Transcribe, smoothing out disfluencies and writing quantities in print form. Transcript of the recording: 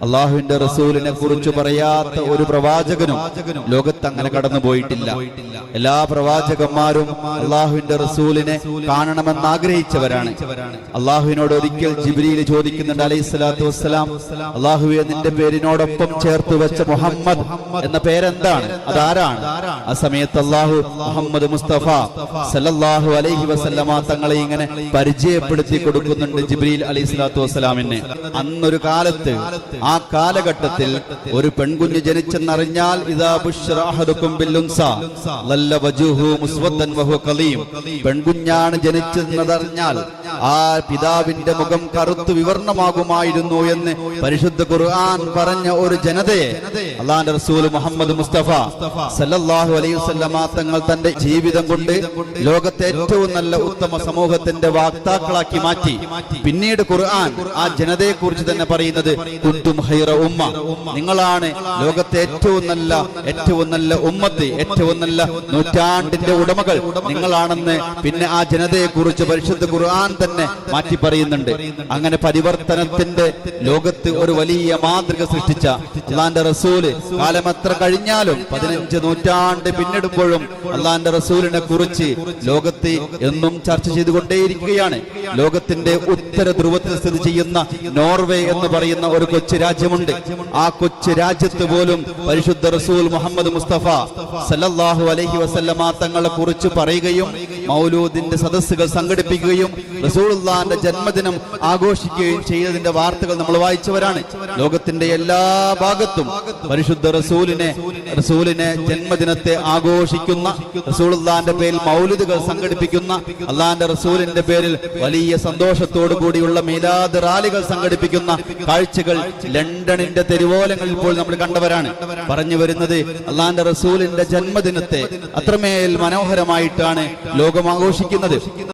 അള്ളാഹുവിന്റെ റസൂലിനെ കുറിച്ച് പറയാത്ത ഒരു പ്രവാചകനും ലോകത്ത് അങ്ങനെ കടന്നുപോയിട്ടില്ല. എല്ലാ പ്രവാചകന്മാരും അള്ളാഹുവിന്റെ റസൂലിനെ കാണണമെന്ന് ആഗ്രഹിച്ചവരാണ്. അള്ളാഹുവിനോട് ഒരിക്കൽ ജിബ്രീൽ ചോദിക്കുന്നുണ്ട് അലൈഹിസ്സലാത്തു വസ്സലാം, അള്ളാഹുവെ നിന്റെ പേരിനോടൊപ്പം ചേർത്ത് വെച്ച മുഹമ്മദ് എന്ന പേരെന്താണ്, അതാരാണ്? ആ സമയത്ത് അള്ളാഹു മുഹമ്മദ് മുസ്തഫ സല്ലല്ലാഹു അലൈഹി വസല്ലമ തങ്ങളെ ഇങ്ങനെ പരിചയപ്പെടുത്തി കൊടുക്കുന്നുണ്ട് ജിബ്രീൽ അലൈഹിസ്സലാത്തു വസ്സലാമിനെ. അന്നൊരു കാലത്ത്, ആ കാലഘട്ടത്തിൽ ഒരു പെൺകുഞ്ഞ് ജനിച്ചെന്നറിഞ്ഞാൽ ഇദാ ബുശ്റ അഹദുകും ബിൽഉൻസാ ലല്ല വജൂഹു മുസ്വദ്ദൻ വഹുവ ഖലീം, പെൺകുഞ്ഞാണ് ജനിച്ചെന്നറിഞ്ഞാൽ ആ പിതാവിന്റെ മുഖം കറുത്തു വിവർണമാകുമായിരുന്നു എന്ന് പരിശുദ്ധ ഖുർആൻ പറഞ്ഞ ഒരു ജനതയെ അല്ലാഹുവിന്റെ റസൂൽ മുഹമ്മദ് മുസ്തഫ സല്ലല്ലാഹു അലൈഹി വസല്ലമ തങ്ങൾ തന്റെ ജീവിതം കൊണ്ട് ലോകത്തെ ഏറ്റവും നല്ല ഉത്തമ സമൂഹത്തിന്റെ വാക്താക്കളാക്കി മാറ്റി. പിന്നീട് ഖുർആൻ ആ ജനതയെ കുറിച്ച് തന്നെ പറയുന്നത് കുന്തും ഖൈറ ഉമ്മ, നിങ്ങളാണ് ലോകത്തെ ഏറ്റവും നല്ല ഉമ്മത്ത്, ഏറ്റവും നല്ല നൂറ്റാണ്ടിന്റെ ഉടമകൾ നിങ്ങളാണെന്ന് പിന്നെ ആ ജനതയെ കുറിച്ച് പരിശുദ്ധ ഖുർആൻ തന്നെ മാറ്റി പറയുന്നുണ്ട്. അങ്ങനെ പരിവർത്തനത്തിന്റെ ലോകത്ത് ഒരു വലിയ മാതൃക സൃഷ്ടിച്ച അള്ളാന്റെ റസൂല് കാലമത്ര കഴിഞ്ഞാലും 15 നൂറ്റാണ്ട് പിന്നിടുമ്പോഴും അള്ളാന്റെ റസൂലിനെ കുറിച്ച് ലോകത്ത് എന്നും ചർച്ച ചെയ്തുകൊണ്ടേയിരിക്കുകയാണ്. ലോകത്തിന്റെ ഉത്തര ധ്രുവത്തിൽ സ്ഥിതി ചെയ്യുന്ന നോർവേ എന്ന് പറയുന്ന ഒരു കൊച്ചു രാജ്യമുണ്ട്. ആ കൊച്ചു രാജ്യത്ത് പോലും പരിശുദ്ധ റസൂൽ മുഹമ്മദ് മുസ്തഫ സല്ലല്ലാഹു അലൈഹി വസല്ലമ തങ്ങളെ കുറിച്ച് പറയുകയും മൗലൂദിന്റെ സദസ്സുകൾ സംഘടിപ്പിക്കുകയും റസൂലുള്ളാഹിന്റെ ജന്മദിനം ആഘോഷിക്കുകയും ചെയ്തതിന്റെ വാർത്തകൾ നമ്മൾ വായിച്ചവരാണ്. ലോകത്തിന്റെ എല്ലാ ഭാഗത്തും പരിശുദ്ധ റസൂലിനെ ജന്മദിനത്തെ ആഘോഷിക്കുന്ന, റസൂലുള്ളാഹിന്റെ പേരിൽ മൗലിദുകൾ സംഘടിപ്പിക്കുന്ന, അള്ളാഹിന്റെ റസൂലിന്റെ പേരിൽ വലിയ സന്തോഷത്തോടു കൂടിയുള്ള മീലാദ് റാലികൾ സംഘടിപ്പിക്കുന്ന കാഴ്ചകൾ ലണ്ടനിന്റെ തെരുവോലങ്ങളിൽ ഇപ്പോൾ നമ്മൾ കണ്ടവരാണ്. പറഞ്ഞു വരുന്നത് അള്ളാഹിന്റെ റസൂലിന്റെ ജന്മദിനത്തെ അത്രമേൽ മനോഹരമായിട്ടാണ് ലോകം ആഘോഷിക്കുന്നത്.